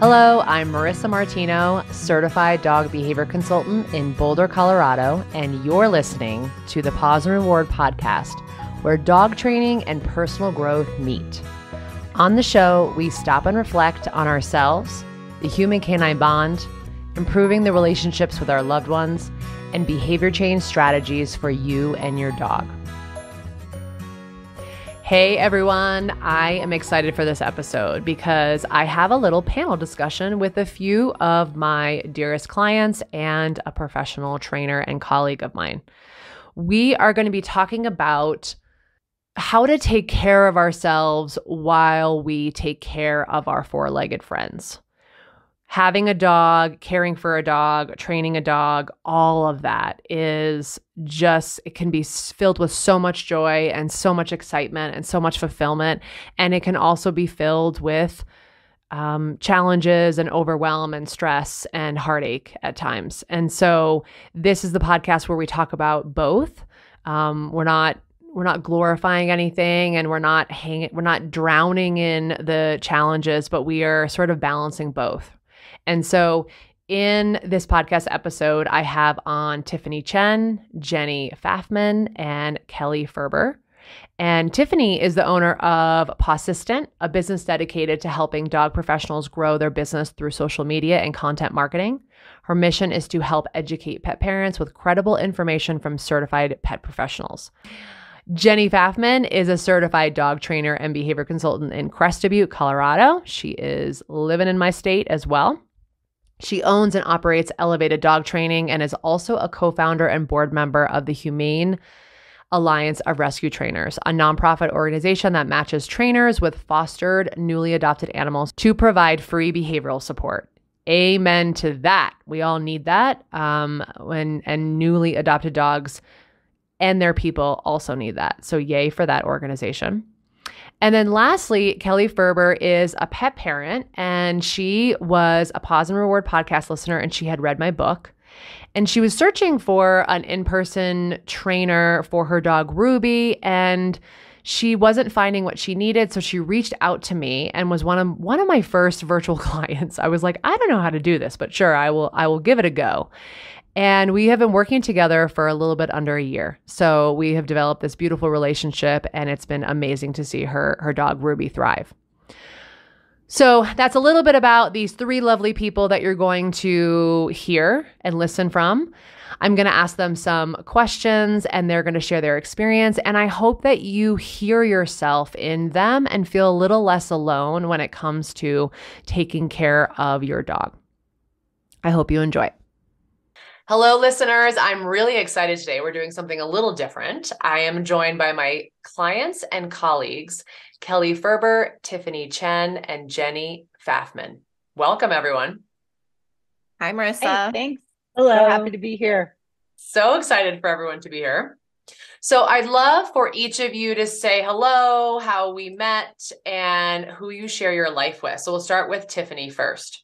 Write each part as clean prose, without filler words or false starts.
Hello, I'm Marissa Martino, certified dog behavior consultant in Boulder, Colorado, and you're listening to the Paws and Reward Podcast, where dog training and personal growth meet. On the show, we stop and reflect on ourselves, the human-canine bond, improving the relationships with our loved ones, and behavior change strategies for you and your dog. Hey everyone, I am excited for this episode because I have a little panel discussion with a few of my dearest clients and a professional trainer and colleague of mine. We are going to be talking about how to take care of ourselves while we take care of our four-legged friends. Having a dog, caring for a dog, training a dog, all of that is just, it can be filled with so much joy and so much excitement and so much fulfillment. And it can also be filled with challenges and overwhelm and stress and heartache at times. And so this is the podcast where we talk about both. We're not glorifying anything, and we're not drowning in the challenges, but we are sort of balancing both. And so in this podcast episode, I have on Tiffany Chen, Jenni Pfafman, and Kelly Ferber. And Tiffany is the owner of Pawsistant, a business dedicated to helping dog professionals grow their business through social media and content marketing. Her mission is to help educate pet parents with credible information from certified pet professionals. Jenni Pfafman is a certified dog trainer and behavior consultant in Crested Butte, Colorado. She is living in my state as well. She owns and operates Elevated Dog Training and is also a co-founder and board member of the Humane Alliance of Rescue Trainers, a nonprofit organization that matches trainers with fostered, newly adopted animals to provide free behavioral support. Amen to that. We all need that. And newly adopted dogs and their people also need that. So yay for that organization. And then lastly, Kelly Ferber is a pet parent, and she was a Paws and Reward podcast listener, and she had read my book. And she was searching for an in-person trainer for her dog Ruby, and she wasn't finding what she needed. So she reached out to me and was one of my first virtual clients. I was like, I don't know how to do this, but sure, I will give it a go. And we have been working together for a little bit under a year. So we have developed this beautiful relationship, and it's been amazing to see her dog Ruby thrive. So that's a little bit about these three lovely people that you're going to hear and listen from. I'm going to ask them some questions, and they're going to share their experience. And I hope that you hear yourself in them and feel a little less alone when it comes to taking care of your dog. I hope you enjoy. Hello, listeners. I'm really excited today. We're doing something a little different. I am joined by my clients and colleagues, Kelly Ferber, Tiffany Chen, and Jenni Pfafman. Welcome, everyone. Hi, Marissa. Hey, thanks. Hello. So happy to be here. So excited for everyone to be here. So I'd love for each of you to say hello, how we met, and who you share your life with. So we'll start with Tiffany first.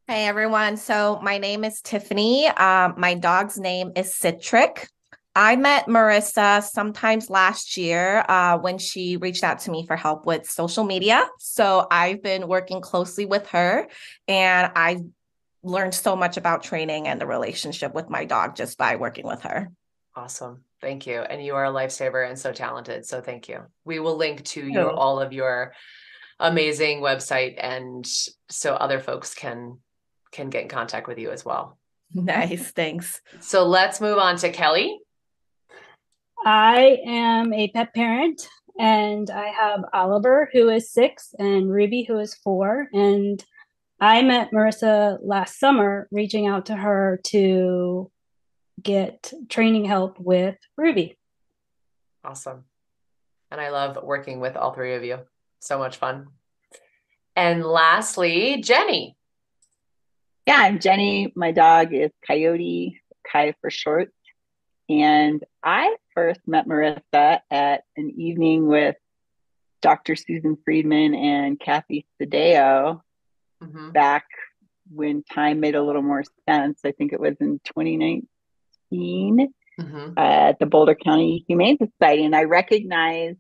Hey, everyone. So my name is Tiffany. My dog's name is Citric. I met Marissa sometimes last year when she reached out to me for help with social media. So I've been working closely with her, and I learned so much about training and the relationship with my dog just by working with her. Awesome. Thank you. And you are a lifesaver and so talented. So thank you. We will link to all of your amazing website, and so other folks can get in contact with you as well. Nice. Thanks. So let's move on to Kelly. I am a pet parent, and I have Oliver, who is 6, and Ruby, who is 4. And I met Marissa last summer, reaching out to her to get training help with Ruby. Awesome. And I love working with all three of you. So much fun. And lastly, Jenni. Yeah, I'm Jenni. My dog is Coyote, Kai for short. And I first met Marissa at an evening with Dr. Susan Friedman and Kathy Sadeo back when time made a little more sense. I think it was in 2019 at the Boulder County Humane Society. And I recognized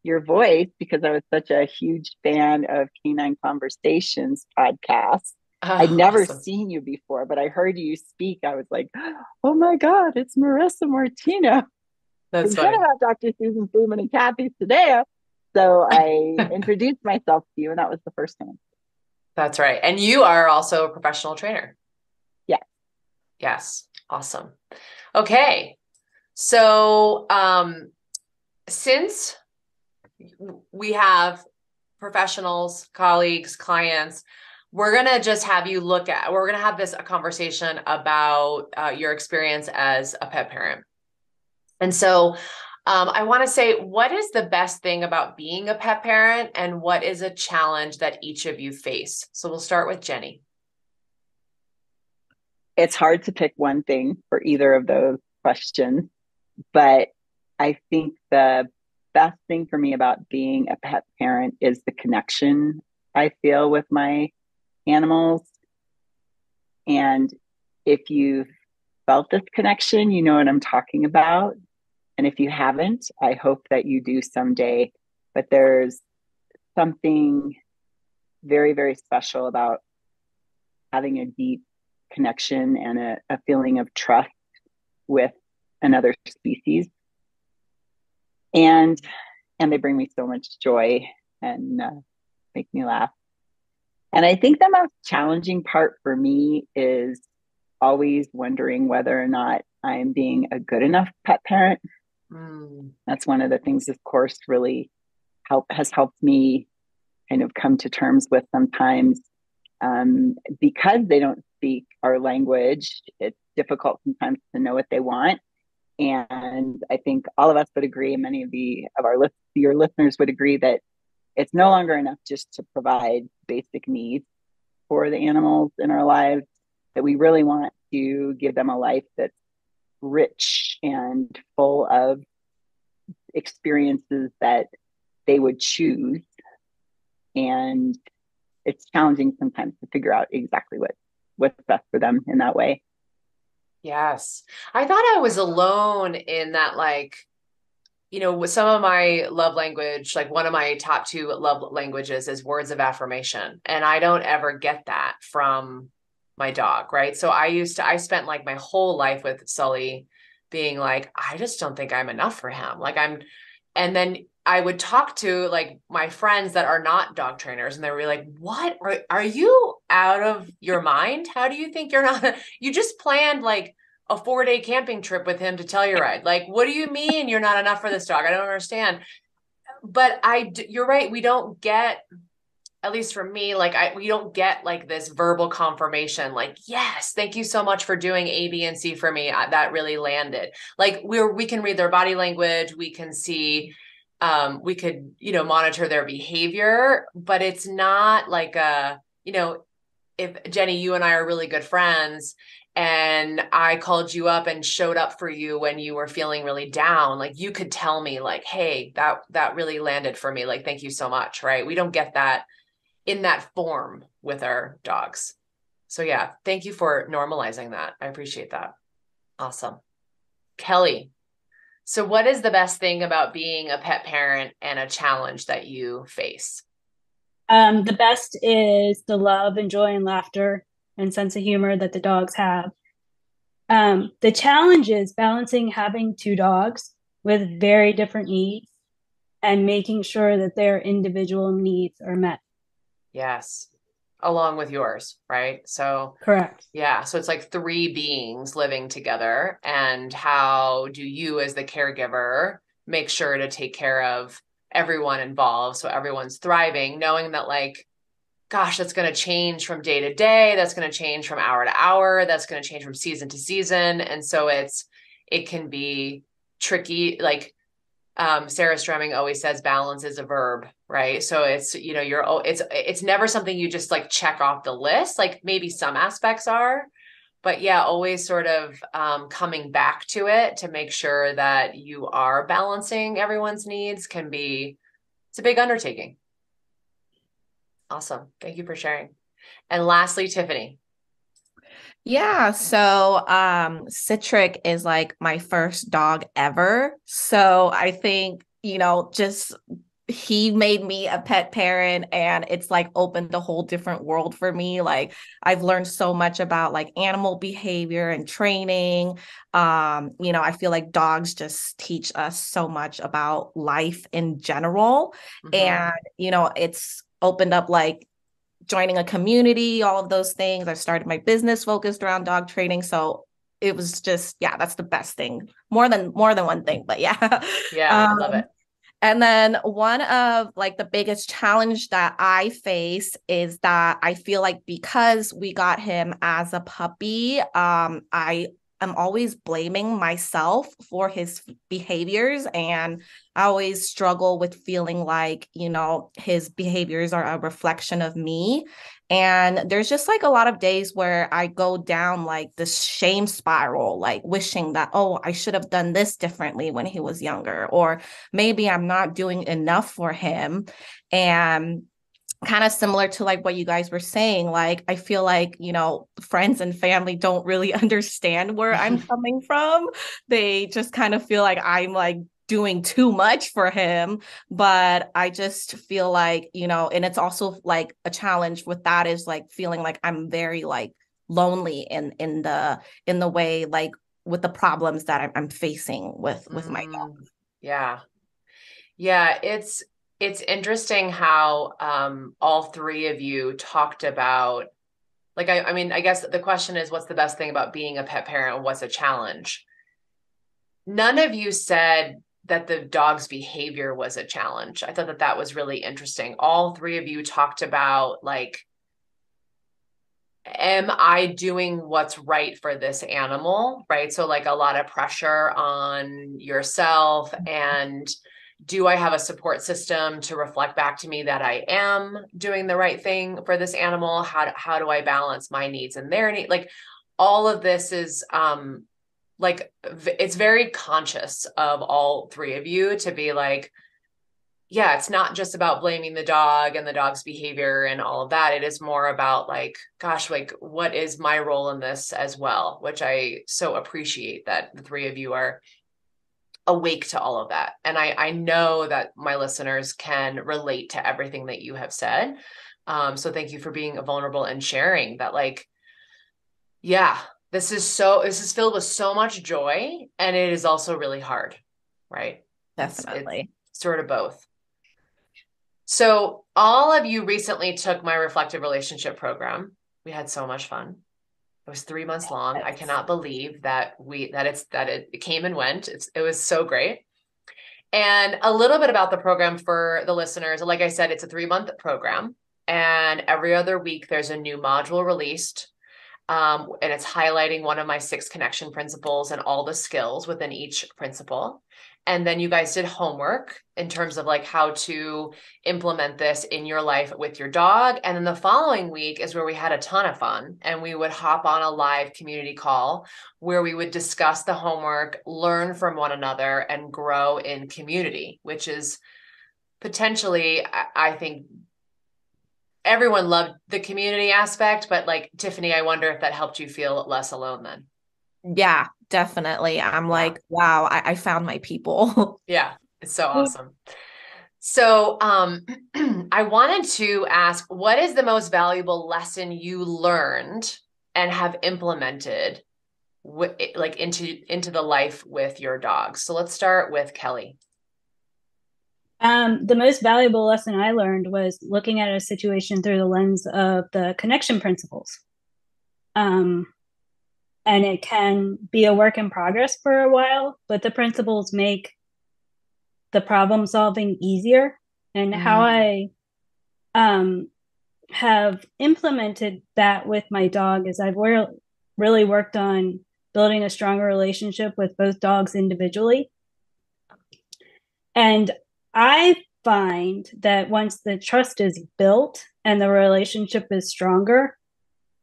your voice because I was such a huge fan of Canine Conversations podcast. I'd never Awesome. seen you before, but I heard you speak. I was like, oh my God, it's Marissa Martino. That's We could have funny. had Dr. Susan Freeman and Kathy today. So I introduced myself to you, and that was the first time. That's right. And you are also a professional trainer. Yeah. Yes. Awesome. Okay. So, since we have professionals, colleagues, clients, we're going to just have you we're going to have a conversation about your experience as a pet parent. And so I want to say, what is the best thing about being a pet parent, and what is a challenge that each of you face? So we'll start with Jenni. It's hard to pick one thing for either of those questions, but I think the best thing for me about being a pet parent is the connection I feel with my animals. And if you've felt this connection, you know what I'm talking about. And if you haven't, I hope that you do someday. But there's something very, very special about having a deep connection and a feeling of trust with another species. And they bring me so much joy and make me laugh. And I think the most challenging part for me is always wondering whether or not I'm being a good enough pet parent. That's one of the things this course really has helped me kind of come to terms with sometimes, because they don't speak our language. It's difficult sometimes to know what they want. And I think all of us would agree, and many of your listeners would agree, that it's no longer enough just to provide basic needs for the animals in our lives, that we really want to give them a life that's rich and full of experiences that they would choose. And it's challenging sometimes to figure out exactly what's best for them in that way. Yes. I thought I was alone in that, with some of my love language, like one of my top 2 love languages is words of affirmation. And I don't ever get that from my dog. Right. So I spent like my whole life with Sully being like, I just don't think I'm enough for him. And then I would talk to like my friends that are not dog trainers, and they were like, what are you out of your mind? How do you think you're not, you just planned like a 4-day camping trip with him to Telluride. Like, what do you mean you're not enough for this dog? I don't understand. But you're right. We don't get, at least for me, we don't get like this verbal confirmation, like, yes, thank you so much for doing A, B, and C for me. That really landed. Like we can read their body language. We can see, we could, monitor their behavior, but it's not like if Jenni, you and I are really good friends, and I called you up and showed up for you when you were feeling really down, like you could tell me like, hey, that really landed for me. Like, thank you so much. Right. We don't get that in that form with our dogs. So yeah, thank you for normalizing that. I appreciate that. Awesome. Kelly. So what is the best thing about being a pet parent and a challenge that you face? The best is the love and joy and laughter and sense of humor that the dogs have. The challenge is balancing having 2 dogs with very different needs and making sure that their individual needs are met. Yes. Along with yours, right? So correct. Yeah. So it's like 3 beings living together. And how do you as the caregiver make sure to take care of everyone involved so everyone's thriving, knowing that like, gosh, that's going to change from day to day. That's going to change from hour to hour. That's going to change from season to season. And so it can be tricky. Like Sarah Stremming always says, balance is a verb, right? So it's, it's never something you just like check off the list. Like maybe some aspects are, but yeah, always sort of coming back to it to make sure that you are balancing everyone's needs it's a big undertaking. Awesome. Thank you for sharing. And lastly, Tiffany. Yeah, so Citric is like my first dog ever. So I think, just he made me a pet parent, and it's like opened a whole different world for me. Like I've learned so much about like animal behavior and training. I feel like dogs just teach us so much about life in general. And, it's opened up like joining a community, all of those things. I started my business focused around dog training. So it was just, yeah, that's the best thing. More than one thing, but yeah. Yeah, I love it. And then one of like the biggest challenge that I face is that I feel like because we got him as a puppy, I am always blaming myself for his behaviors. And I always struggle with feeling like, his behaviors are a reflection of me. And there's just like a lot of days where I go down like this shame spiral, like wishing that, oh, I should have done this differently when he was younger, or maybe I'm not doing enough for him. And kind of similar to like what you guys were saying, like I feel like, friends and family don't really understand where I'm coming from. They just kind of feel like I'm like doing too much for him. But I just feel like, and it's also like a challenge with that is like feeling like I'm very like lonely in the way, like with the problems that I'm facing with my dog. Yeah. Yeah. It's interesting how all three of you talked about, like, I mean, I guess the question is, what's the best thing about being a pet parent? What's a challenge? None of you said that the dog's behavior was a challenge. I thought that was really interesting. All three of you talked about like, am I doing what's right for this animal? Right. So like a lot of pressure on yourself, and do I have a support system to reflect back to me that I am doing the right thing for this animal? How do I balance my needs and their needs? Like all of this is, like it's very conscious of all three of you to be like, yeah, it's not just about blaming the dog and the dog's behavior and all of that. It is more about like, gosh, like what is my role in this as well, which I so appreciate that the three of you are awake to all of that. And I know that my listeners can relate to everything that you have said. So thank you for being vulnerable and sharing that. Like, yeah, this is filled with so much joy, and it is also really hard, right? Definitely. It's sort of both. So all of you recently took my reflective relationship program. We had so much fun. It was 3 months long. I cannot believe that it came and went. It was so great. And a little bit about the program for the listeners. Like I said, it's a 3-month program, and every other week there's a new module released. And it's highlighting one of my 6 connection principles and all the skills within each principle. And then you guys did homework in terms of like how to implement this in your life with your dog. And then the following week is where we had a ton of fun, and we would hop on a live community call where we would discuss the homework, learn from one another, and grow in community, which is potentially, I think, everyone loved the community aspect, but like Tiffany, I wonder if that helped you feel less alone then. Yeah, definitely. I'm like, wow, I found my people. Yeah, it's so awesome. So I wanted to ask, what is the most valuable lesson you learned and have implemented like into the life with your dogs? So let's start with Kelly. The most valuable lesson I learned was looking at a situation through the lens of the connection principles. And it can be a work in progress for a while, but the principles make the problem solving easier. And how I have implemented that with my dog is I've really worked on building a stronger relationship with both dogs individually. And I find that once the trust is built and the relationship is stronger,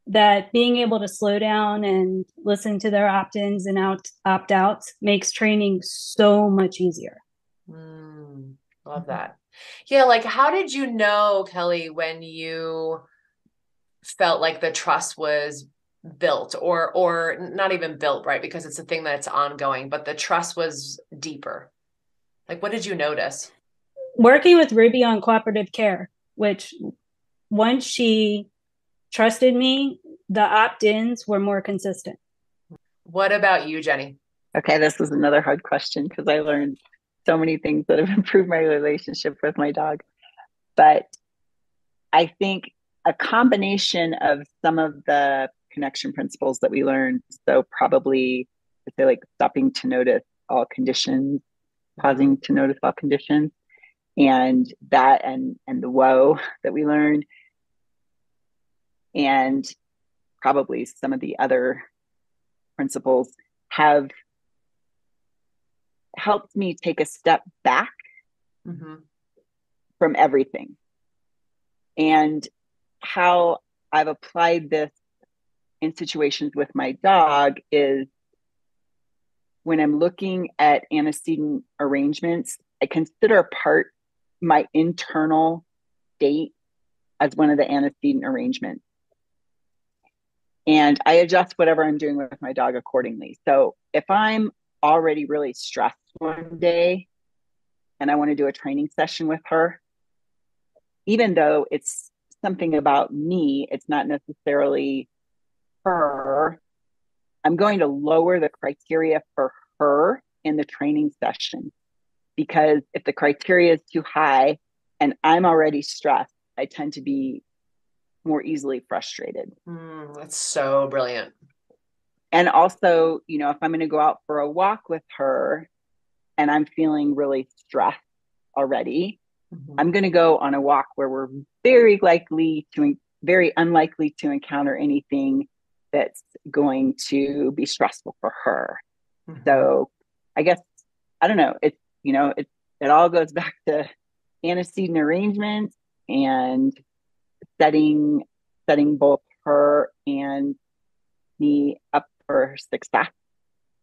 that being able to slow down and listen to their opt-ins and opt-outs makes training so much easier. Love that. Yeah, like how did you know, Kelly, when you felt like the trust was built or not even built, right? Because it's a thing that's ongoing, but the trust was deeper. Like what did you notice? working with Ruby on cooperative care, which once she trusted me, the opt-ins were more consistent. What about you, Jenni? Okay, this is another hard question because I learned so many things that have improved my relationship with my dog. But I think a combination of some of the connection principles that we learned. So probably, I'd say like stopping to notice all conditions, pausing to notice all conditions, and that and the whoa that we learned, and probably some of the other principles have helped me take a step back from everything. And how I've applied this in situations with my dog is when I'm looking at antecedent arrangements, I consider apart my internal state as one of the antecedent arrangements. And I adjust whatever I'm doing with my dog accordingly. So if I'm already really stressed one day and I want to do a training session with her, even though it's something about me, it's not necessarily her, I'm going to lower the criteria for her in the training session. Because if the criteria is too high and I'm already stressed, I tend to be more easily frustrated. That's so brilliant. And also, you know, if I'm going to go out for a walk with her and I'm feeling really stressed already, I'm going to go on a walk where we're very unlikely to encounter anything that's going to be stressful for her. So I guess, I don't know, it all goes back to antecedent arrangements and setting both her and me up for success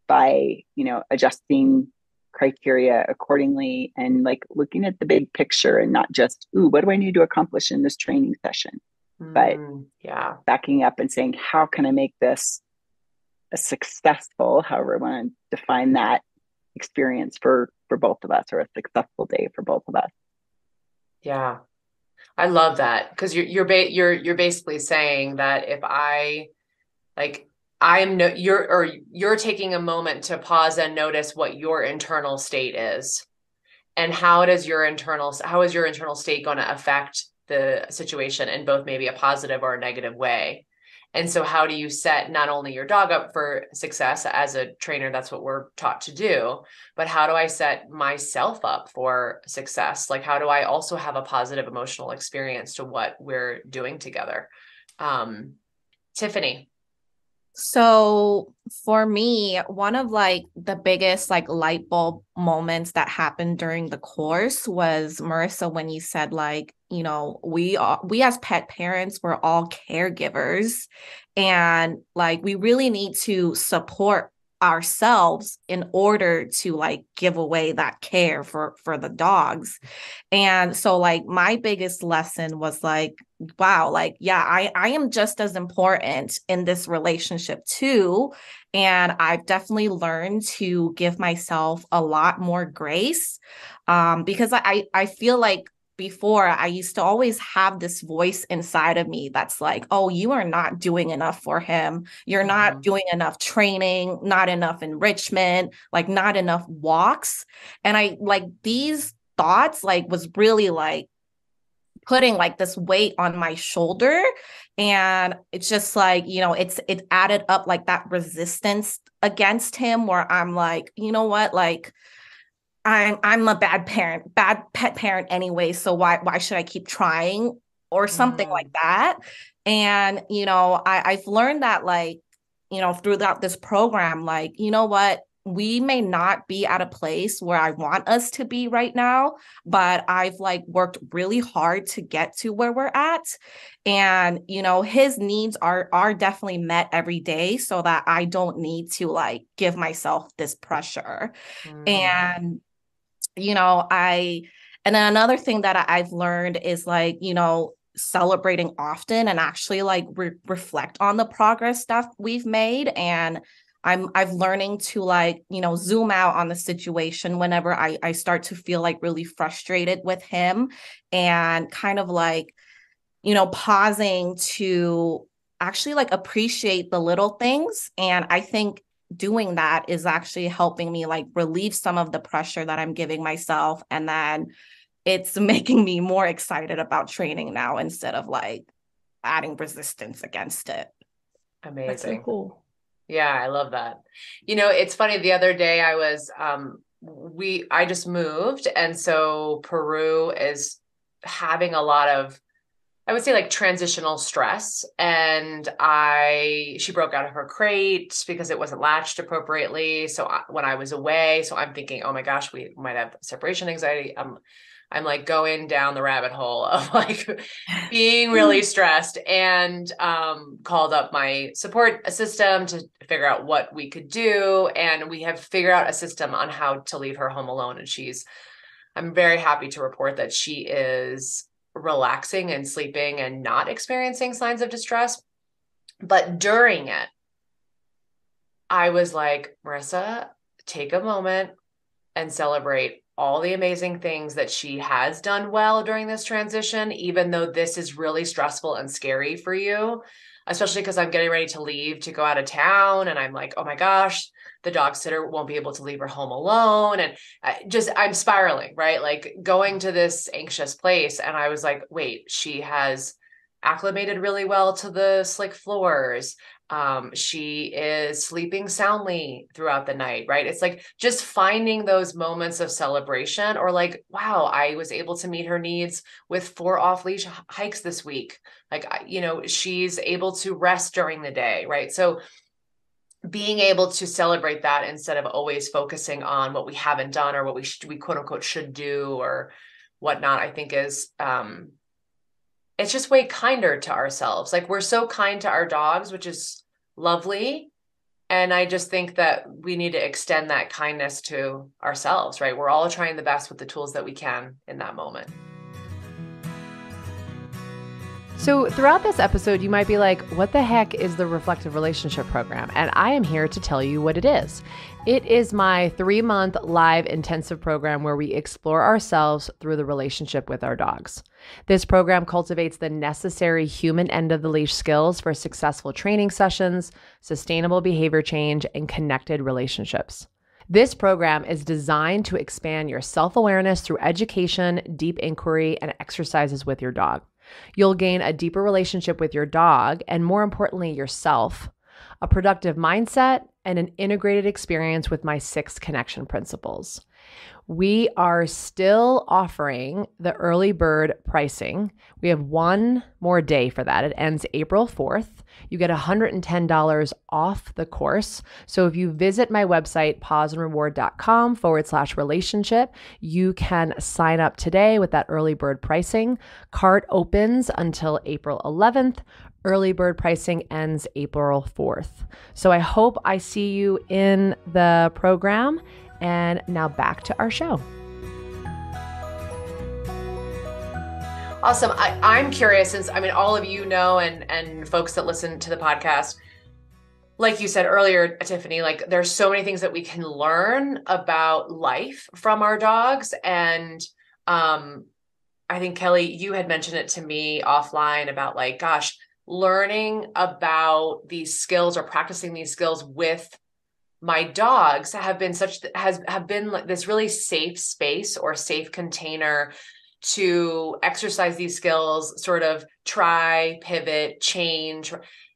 by, you know, adjusting criteria accordingly and like looking at the big picture and not just, what do I need to accomplish in this training session? But backing up and saying, how can I make this a successful, however I want to define that, experience for both of us, or a successful day for both of us. Yeah. I love that, because you're basically saying that if you're taking a moment to pause and notice what your internal state is, and how is your internal state going to affect the situation in both maybe a positive or a negative way. And so how do you set not only your dog up for success as a trainer, that's what we're taught to do, but how do I set myself up for success? Like, how do I also have a positive emotional experience to what we're doing together? Tiffany. So for me, one of like the biggest like light bulb moments that happened during the course was, Marissa, when you said like, you know, we as pet parents, we're all caregivers, and like we really need to support ourselves in order to like give away that care for the dogs. And so like my biggest lesson was like, wow, like, yeah, I am just as important in this relationship too. And I've definitely learned to give myself a lot more grace, because I feel like before I used to always have this voice inside of me that's like, oh, you are not doing enough for him. You're not doing enough training, not enough enrichment, like not enough walks. And I like these thoughts like was really like putting like this weight on my shoulder. And it's just like, you know, it added up like that resistance against him, where I'm like, you know what, like I'm a bad pet parent anyway. So why should I keep trying, or something like that? And, you know, I've learned that like, you know, throughout this program, like, you know what, we may not be at a place where I want us to be right now, but I've like worked really hard to get to where we're at. And, you know, his needs are definitely met every day, so that I don't need to like give myself this pressure. And, you know, and then another thing that I've learned is like, you know, celebrating often and actually like reflect on the progress stuff we've made. And I've learning to like, zoom out on the situation whenever I start to feel like really frustrated with him, and kind of like, pausing to actually like appreciate the little things. And I think doing that is actually helping me like relieve some of the pressure that I'm giving myself. And then it's making me more excited about training now instead of like adding resistance against it. Amazing. That's so cool. Yeah, I love that. It's funny. The other day I was, I just moved. And so Peru is having a lot of, I would say like transitional stress. And she broke out of her crate because it wasn't latched appropriately. So when I was away, so I'm thinking, oh my gosh, we might have separation anxiety. I'm like going down the rabbit hole of like being really stressed, and called up my support system to figure out what we could do. And we have figured out a system on how to leave her home alone. And I'm very happy to report that she is relaxing and sleeping and not experiencing signs of distress. But during it, I was like, Marissa, take a moment and celebrate all the amazing things that she has done well during this transition, even though this is really stressful and scary for you, especially because I'm getting ready to leave to go out of town. And I'm like, oh my gosh, the dog sitter won't be able to leave her home alone. And I'm spiraling, right? Like going to this anxious place. And I was like, wait, she has acclimated really well to the slick floors. She is sleeping soundly throughout the night, right? It's like just finding those moments of celebration, or like, wow, I was able to meet her needs with 4 off-leash hikes this week. Like, she's able to rest during the day, right? So being able to celebrate that instead of always focusing on what we haven't done or what we quote unquote should do or whatnot, I think is, it's just way kinder to ourselves. Like we're so kind to our dogs, which is lovely. And I just think that we need to extend that kindness to ourselves, right? We're all trying the best with the tools that we can in that moment. So throughout this episode, you might be like, what the heck is the Reflective Relationship Program? And I am here to tell you what it is. It is my 3-month live intensive program where we explore ourselves through the relationship with our dogs. This program cultivates the necessary human end of the leash skills for successful training sessions, sustainable behavior change, and connected relationships. This program is designed to expand your self-awareness through education, deep inquiry, and exercises with your dog. You'll gain a deeper relationship with your dog and, more importantly, yourself, a productive mindset, and an integrated experience with my 6 connection principles. We are still offering the early bird pricing. We have one more day for that. It ends April 4th. You get $110 off the course. So if you visit my website, pawsandreward.com/relationship, you can sign up today with that early bird pricing. Cart opens until April 11th. Early bird pricing ends April 4th. So I hope I see you in the program. And now back to our show. Awesome. I'm curious, since all of you know, and folks that listen to the podcast, like you said earlier, Tiffany, like there's so many things that we can learn about life from our dogs. And I think Kelly, you had mentioned it to me offline about like, gosh, learning about these skills or practicing these skills with my dogs have been like this really safe space or safe container to exercise these skills, sort of try, pivot, change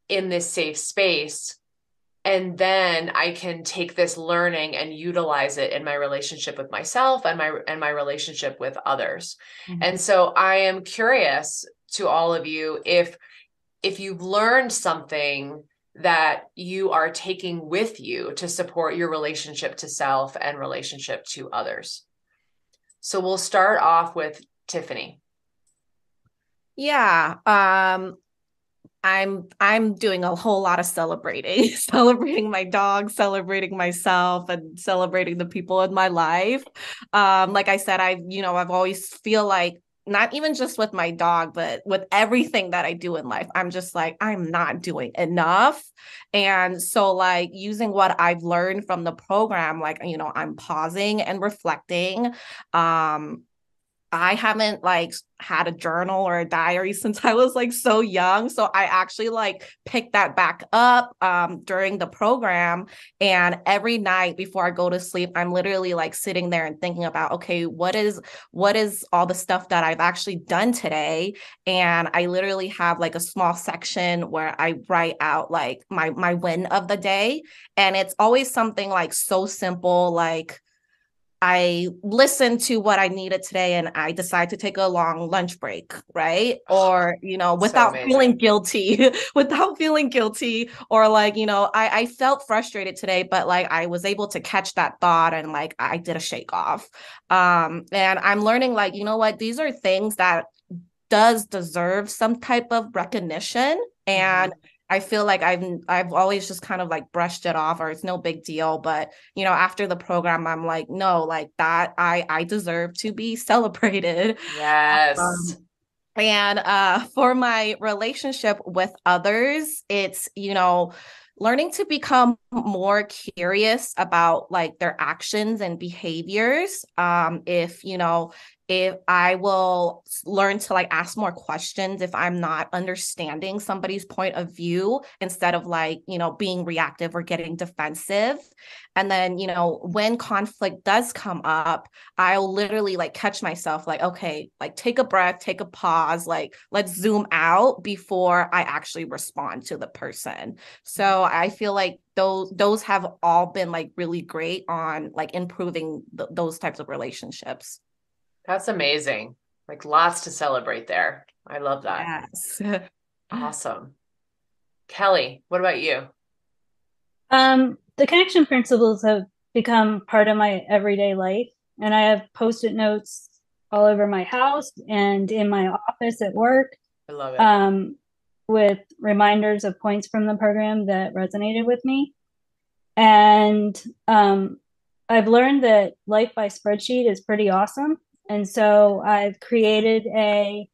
in this safe space. And then I can take this learning and utilize it in my relationship with myself and my relationship with others. Mm-hmm. And so I am curious to all of you, if you've learned something that you are taking with you to support your relationship to self and relationship to others. So we'll start off with Tiffany. Yeah. I'm doing a whole lot of celebrating my dog, celebrating myself, and celebrating the people in my life. Like I said, I've always feel like not even just with my dog, but with everything that I do in life, I'm just like, I'm not doing enough. And so like using what I've learned from the program, like, I'm pausing and reflecting. I haven't like had a journal or a diary since I was like so young. So I actually like picked that back up during the program. And every night before I go to sleep, I'm literally like sitting there and thinking about, okay, what is all the stuff that I've actually done today? And I literally have like a small section where I write out like my win of the day. And it's always something like so simple, like I listened to what I needed today and I decide to take a long lunch break, right? Or, without feeling guilty, or like, I felt frustrated today, but like I was able to catch that thought and like I did a shake off. And I'm learning like, you know what, these are things that does deserve some type of recognition. And I feel like I've always just kind of like brushed it off or it's no big deal. But, after the program, I'm like, no, like that, I deserve to be celebrated. Yes. And for my relationship with others, it's, learning to become more curious about like their actions and behaviors. If I will learn to like ask more questions if I'm not understanding somebody's point of view instead of like, being reactive or getting defensive. And then, when conflict does come up, I'll literally like catch myself like, okay, like take a breath, take a pause, like let's zoom out before I actually respond to the person. So I feel like those have all been like really great on like improving those types of relationships. That's amazing. Like lots to celebrate there. I love that. Yes. Awesome. Kelly, what about you? The connection principles have become part of my everyday life, and I have Post-it notes all over my house and in my office at work. I love it. With reminders of points from the program that resonated with me. And I've learned that life by spreadsheet is pretty awesome. And so I've created a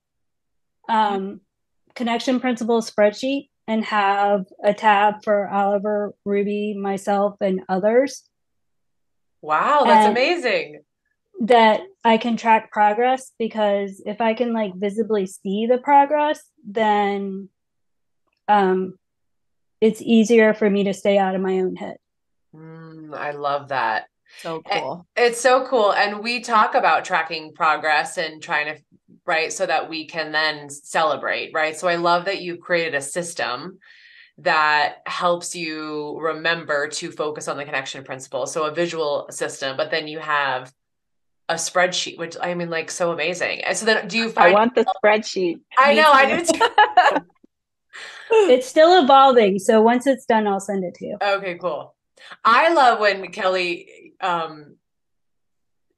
connection principles spreadsheet and have a tab for Oliver, Ruby, myself, and others. Wow, that's amazing. That I can track progress, because if I can like visibly see the progress, then it's easier for me to stay out of my own head. I love that. So cool. It's so cool. And we talk about tracking progress and trying to, right, so that we can then celebrate, right? So I love that you created a system that helps you remember to focus on the connection principle. So a visual system, but then you have a spreadsheet, which I mean, like so amazing. And so then do you find— I want the spreadsheet. I know, I do too. It's still evolving. So once it's done, I'll send it to you. Okay, cool. I love when Kelly,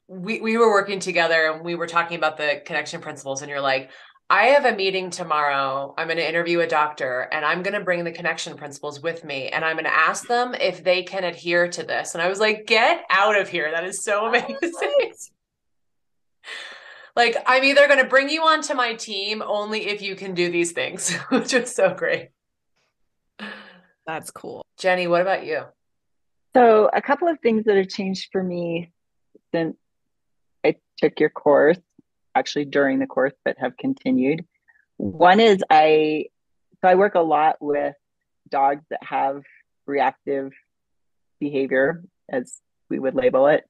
we were working together and we were talking about the connection principles, and you're like, I have a meeting tomorrow. I'm going to interview a doctor and I'm going to bring the connection principles with me. And I'm going to ask them if they can adhere to this. And I was like, get out of here. That is so amazing. Like, I'm either going to bring you onto my team only if you can do these things, which is so great. That's cool. Jenni, what about you? So a couple of things that have changed for me since I took your course, actually during the course, but have continued. One is I work a lot with dogs that have reactive behavior, as we would label it.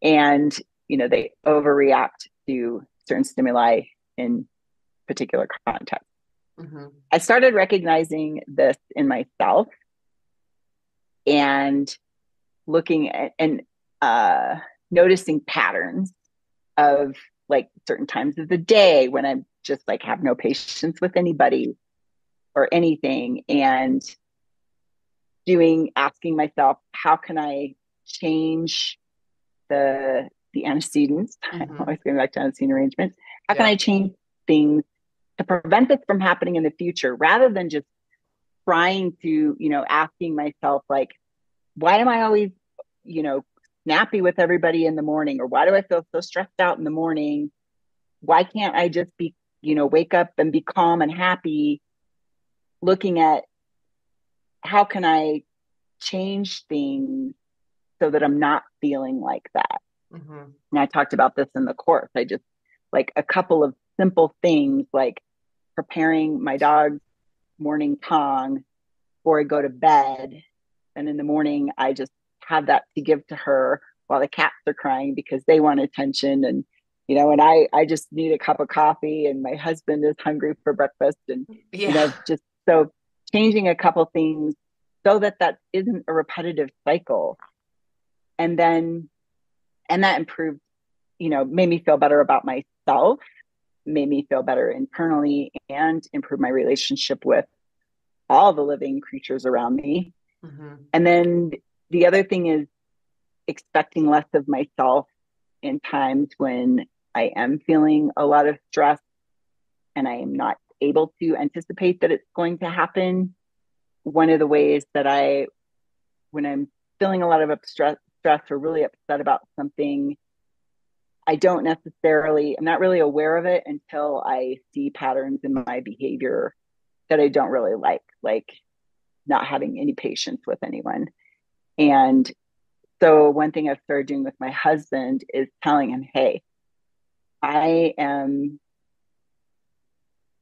And, they overreact to certain stimuli in particular contexts. Mm-hmm. I started recognizing this in myself and looking at and noticing patterns of like certain times of the day when I'm just like have no patience with anybody or anything, and asking myself, how can I change the antecedents? Mm-hmm. I'm always going back to antecedent arrangements. How can I change things to prevent this from happening in the future, rather than just trying to, asking myself, like, why am I always, snappy with everybody in the morning? Or why do I feel so stressed out in the morning? why can't I just be, wake up and be calm and happy, looking at how can I change things so that I'm not feeling like that. Mm-hmm. And I talked about this in the course. I just like a couple of simple things like preparing my dog's morning Tong before I go to bed. And in the morning, I just have that to give to her while the cats are crying because they want attention. And, and I just need a cup of coffee and my husband is hungry for breakfast. And, just so changing a couple things so that isn't a repetitive cycle. And that improved, made me feel better about myself, made me feel better internally, and improved my relationship with all the living creatures around me. Mm-hmm. And then the other thing is expecting less of myself in times when I am feeling a lot of stress and I am not able to anticipate that it's going to happen. One of the ways that when I'm feeling a lot of stress or really upset about something, I'm not really aware of it until I see patterns in my behavior that I don't really like not having any patience with anyone. And so one thing I've started doing with my husband is telling him, hey, I am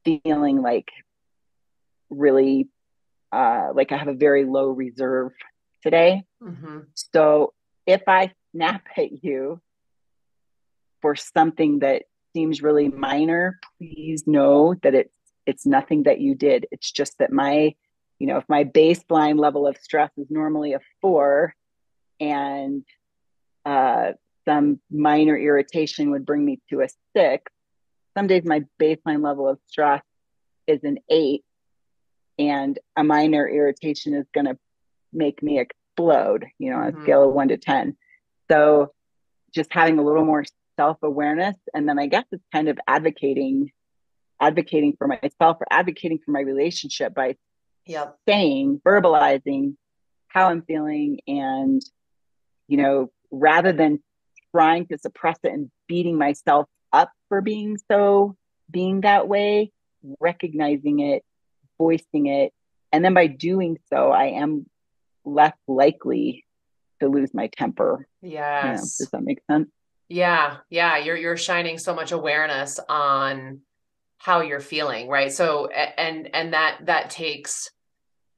feeling like really like I have a very low reserve today. Mm-hmm. So if I snap at you for something that seems really minor, please know that it's nothing that you did. It's just that if my baseline level of stress is normally a 4 and some minor irritation would bring me to a 6, some days my baseline level of stress is an 8 and a minor irritation is going to make me explode, on a scale of 1 to 10. So just having a little more self-awareness. And then I guess it's kind of advocating for myself or advocating for my relationship by verbalizing how I'm feeling. And, rather than trying to suppress it and beating myself up for being that way, recognizing it, voicing it. And then by doing so, I am less likely to lose my temper. Yes. Does that make sense? Yeah. Yeah. You're shining so much awareness on how you're feeling. Right. So, and that takes,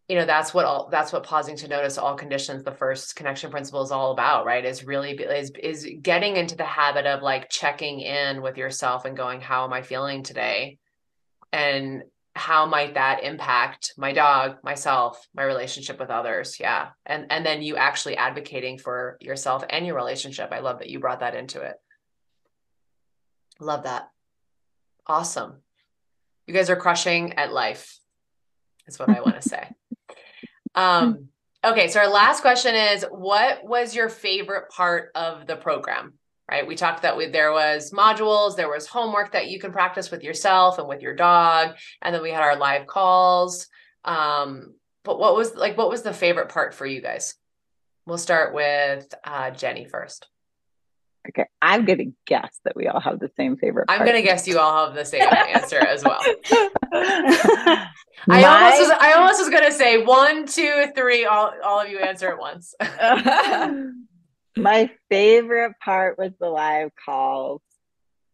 that's what pausing to notice all conditions, the first connection principle is all about, right? Is really is getting into the habit of like checking in with yourself and going, how am I feeling today? And how might that impact my dog, myself, my relationship with others? Yeah. And then you actually advocating for yourself and your relationship. I love that you brought that into it. Love that. Awesome. You guys are crushing at life, is what I want to say. Okay. So our last question is, what was your favorite part of the program? Right. We talked that there was modules, there was homework that you can practice with yourself and with your dog. And then we had our live calls. But what was the favorite part for you guys? We'll start with Jenni first. Okay. I'm going to guess that we all have the same favorite part. I'm going to guess you all have the same answer as well. I almost was going to say 1, 2, 3, all of you answer at once. My favorite part was the live calls.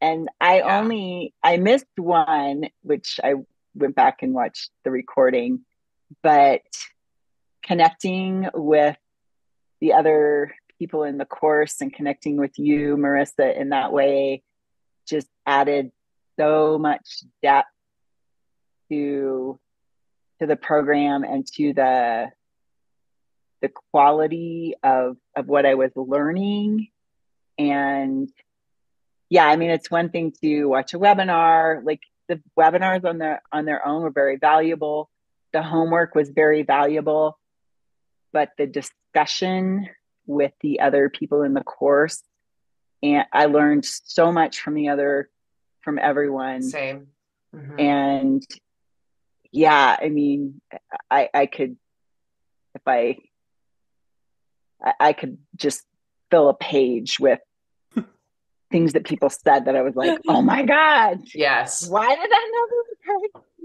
And I missed one, which I went back and watched the recording, but connecting with the other people in the course and connecting with you, Marissa, in that way just added so much depth to the program and to the quality of what I was learning. And yeah, I mean, it's one thing to watch a webinar. Like the webinars on their own were very valuable. The homework was very valuable, but the discussion with the other people in the course, and I learned so much from everyone. Same. Mm-hmm. And yeah, I mean, I could, if I could just fill a page with things that people said that I was like, oh my God, Yes. why did I know this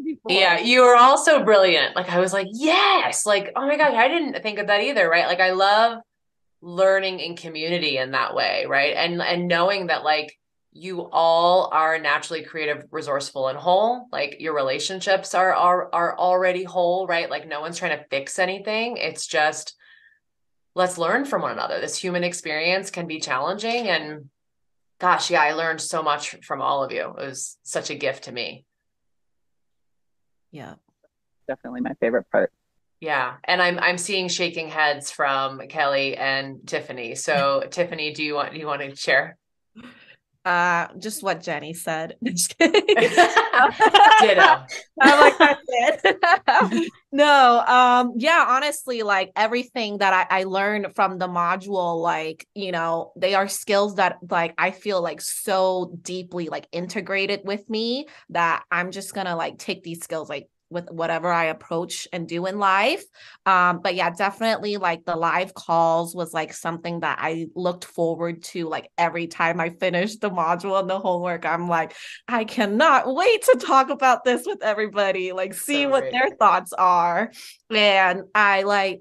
before? Yeah, you were also brilliant. Like I was like, yes, like, oh my gosh, I didn't think of that either, right? Like I love learning in community in that way, right? And knowing that like you all are naturally creative, resourceful, and whole. Like your relationships are already whole, right? Like no one's trying to fix anything. It's just let's learn from one another. This human experience can be challenging, and gosh, yeah, I learned so much from all of you. It was such a gift to me. Yeah. Definitely my favorite part. Yeah. And I'm seeing shaking heads from Kelly and Tiffany. So Tiffany, do you want to share? Just what Jenni said. Just kidding. Ditto. I'm like, that's it. No, yeah, honestly, like everything that I learned from the module, like, you know, they are skills that like I feel like so deeply like integrated with me that I'm just gonna like take these skills like with whatever I approach and do in life. But yeah, definitely like the live calls was like something that I looked forward to like every time I finished the module and the homework. I'm like, I cannot wait to talk about this with everybody, like see So what great. their thoughts are. And I like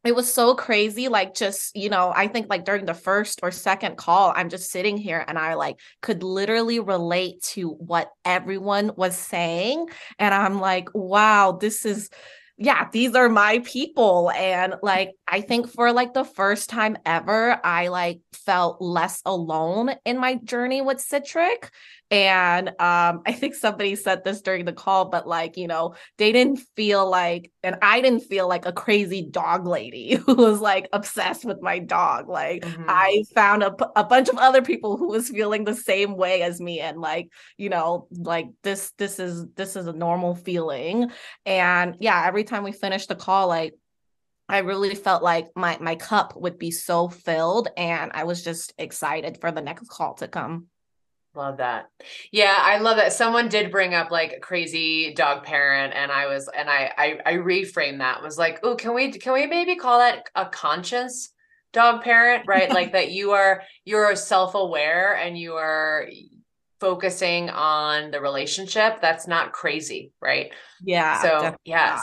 it was so crazy. Like, just, you know, I think like during the first or second call, I'm just sitting here and I like could literally relate to what everyone was saying. And I'm like, wow, this is, yeah, these are my people. And like, I think for like the first time ever, I like felt less alone in my journey with Citric. And I think somebody said this during the call, but like, you know, they didn't feel like, and I didn't feel like a crazy dog lady who was like obsessed with my dog. Like I found a bunch of other people who was feeling the same way as me. And like, you know, like this is a normal feeling. And yeah, every time we finished the call, like I really felt like my cup would be so filled, and I was just excited for the next call to come. Love that. Yeah, I love that. Someone did bring up like crazy dog parent, and I reframed that, was like, oh, can we maybe call that a conscious dog parent, right? Like that you're self-aware and you are focusing on the relationship. That's not crazy, right? Yeah, So definitely yes,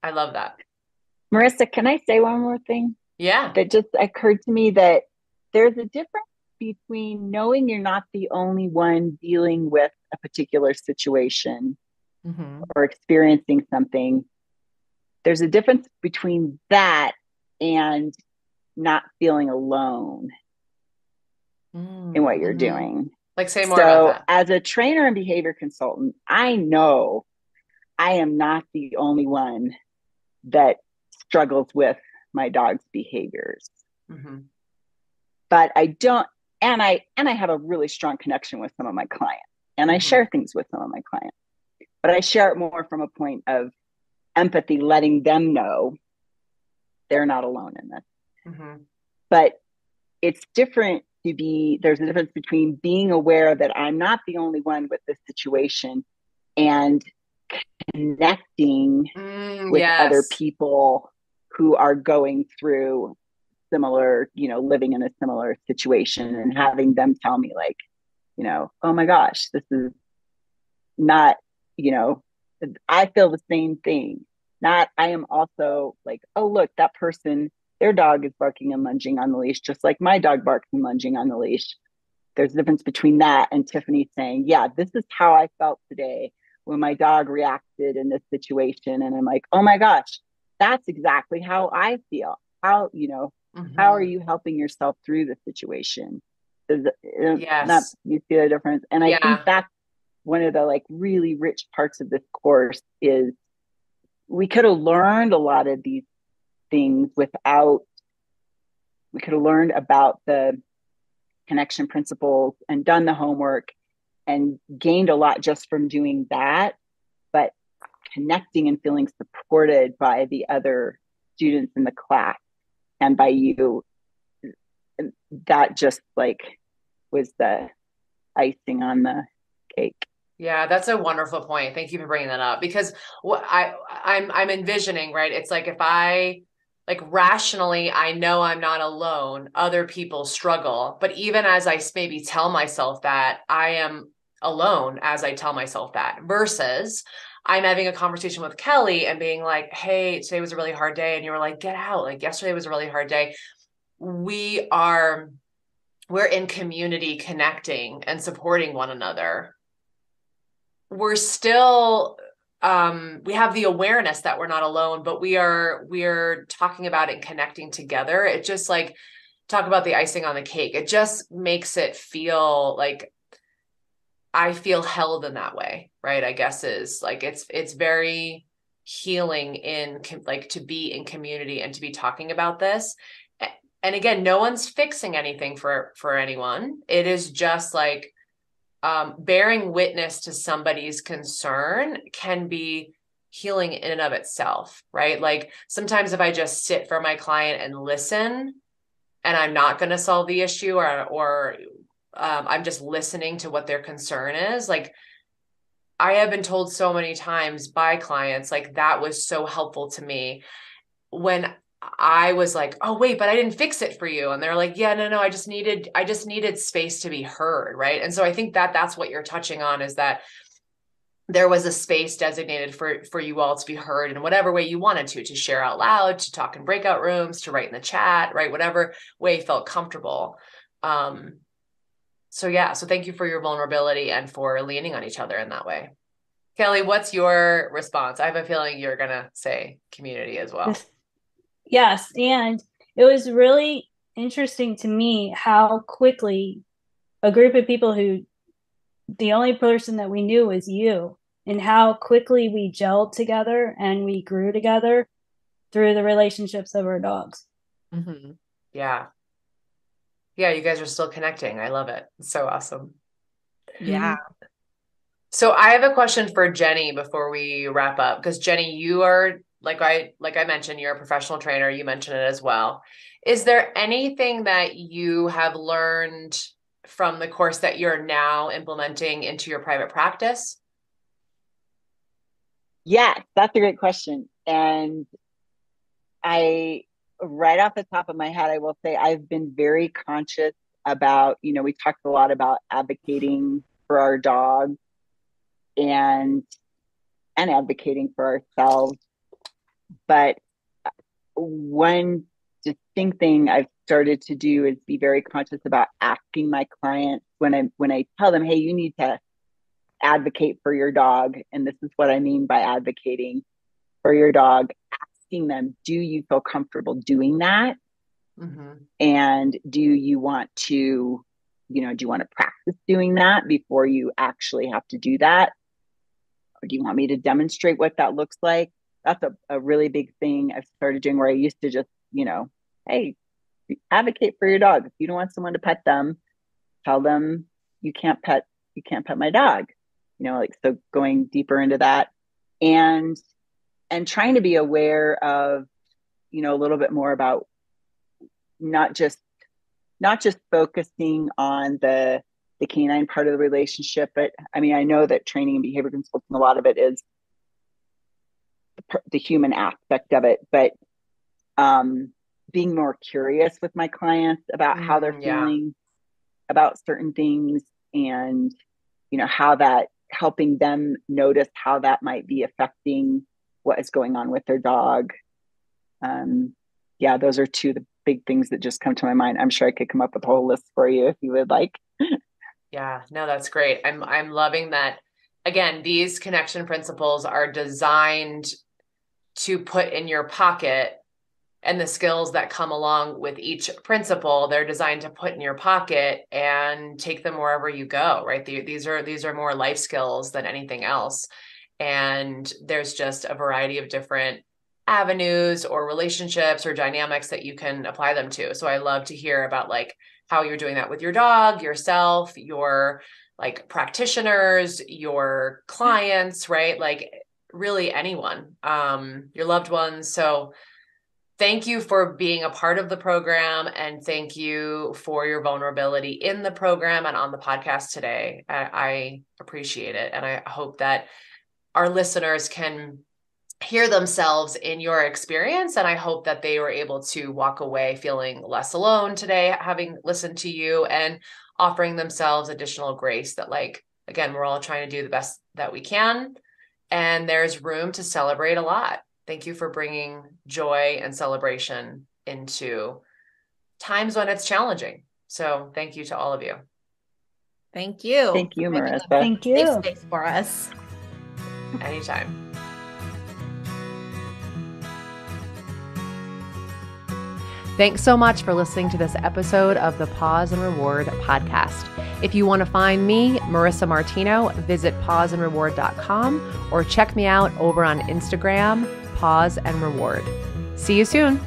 not. I love that. Marissa, can I say one more thing? Yeah. That just occurred to me, that there's a difference between knowing you're not the only one dealing with a particular situation or experiencing something. There's a difference between that and not feeling alone in what you're doing. Like say more about that. As a trainer and behavior consultant, I know I am not the only one that struggles with my dog's behaviors. But I don't, and I have a really strong connection with some of my clients, and I share things with some of my clients, but I share it more from a point of empathy, letting them know they're not alone in this. But it's different there's a difference between being aware that I'm not the only one with this situation and connecting with other people who are going through similar, you know, living in a similar situation, and having them tell me like, you know, oh my gosh, this is not, you know, I feel the same thing. Not, I am also like, oh, look, that person, their dog is barking and lunging on the leash, just like my dog barks and lunging on the leash. There's a difference between that and Tiffany saying, yeah, this is how I felt today when my dog reacted in this situation. And I'm like, oh my gosh, that's exactly how I feel. How, you know, how are you helping yourself through the situation? You see the difference? And I think that's one of the like really rich parts of this course is we could have learned a lot of these things we could have learned about the connection principles and done the homework and gained a lot just from doing that. But connecting and feeling supported by the other students in the class and by you, that just like was the icing on the cake. Yeah, that's a wonderful point. Thank you for bringing that up, because what I'm envisioning, right? It's like if I like rationally, I know I'm not alone. Other people struggle. But even as I maybe tell myself that, I am alone as I tell myself that, versus I'm having a conversation with Kelly and being like, hey, today was a really hard day. And you were like, get out. Like yesterday was a really hard day. We're in community connecting and supporting one another. We're still we have the awareness that we're not alone, but we're talking about it and connecting together. It just like, talk about the icing on the cake. It just makes it feel like I feel held in that way, right? I guess is like, it's very healing like to be in community and to be talking about this. And again, no one's fixing anything for anyone. It is just like, bearing witness to somebody's concern can be healing in and of itself, right? Like sometimes if I just sit for my client and listen, and I'm not going to solve the issue, or I'm just listening to what their concern is, like I have been told so many times by clients, like that was so helpful to me when I was like, oh wait, but I didn't fix it for you. And they're like, yeah, no, I just needed space to be heard. Right. And so I think that that's what you're touching on, is that there was a space designated for you all to be heard in whatever way you wanted to share out loud, to talk in breakout rooms, to write in the chat, right? Whatever way you felt comfortable. So yeah, so thank you for your vulnerability and for leaning on each other in that way. Kelly, what's your response? I have a feeling you're going to say community as well. Yes. And it was really interesting to me how quickly a group of people who the only person that we knew was you, and how quickly we gelled together and we grew together through the relationships of our dogs. Mm-hmm. Yeah. Yeah. You guys are still connecting. I love it. It's so awesome. Yeah. So I have a question for Jenni before we wrap up, because Jenni, you are, like I mentioned, you're a professional trainer. You mentioned it as well. Is there anything that you have learned from the course that you're now implementing into your private practice? Yes, that's a great question. And right off the top of my head, I will say I've been very conscious about, we talked a lot about advocating for our dog and advocating for ourselves. But one distinct thing I've started to do is be very conscious about asking my clients when I tell them, hey, you need to advocate for your dog. And this is what I mean by advocating for your dog, asking them, do you feel comfortable doing that? Mm-hmm. And do you want to practice doing that before you actually have to do that? Or do you want me to demonstrate what that looks like? That's a really big thing I've started doing, where I used to just, hey, advocate for your dog. If you don't want someone to pet them, tell them you can't pet my dog. So going deeper into that, and trying to be aware of, a little bit more about not just focusing on the canine part of the relationship, but I mean, I know that training and behavior consulting, a lot of it is the human aspect of it, but being more curious with my clients about how they're feeling about certain things, and how that, helping them notice how that might be affecting what is going on with their dog. Those are two of the big things that just come to my mind. I'm sure I could come up with a whole list for you if you would like. Yeah, no, that's great. I'm loving that. Again, these connection principles are designed to put in your pocket, and the skills that come along with each principle, they're designed to put in your pocket and take them wherever you go, right? These are more life skills than anything else. And there's just a variety of different avenues or relationships or dynamics that you can apply them to. So I love to hear about like how you're doing that with your dog, yourself, your like practitioners, your clients, right? Like really anyone, your loved ones. So thank you for being a part of the program, and thank you for your vulnerability in the program and on the podcast today. I appreciate it. And I hope that our listeners can hear themselves in your experience. And I hope that they were able to walk away feeling less alone today, having listened to you and offering themselves additional grace that, like, again, we're all trying to do the best that we can. And there's room to celebrate a lot. Thank you for bringing joy and celebration into times when it's challenging. So thank you to all of you. Thank you. Thank you, Marissa. Thank you. Safe space for us. Anytime. Thanks so much for listening to this episode of the Paws and Reward Podcast. If you want to find me, Marissa Martino, visit pawsandreward.com or check me out over on Instagram, Paws and Reward. See you soon.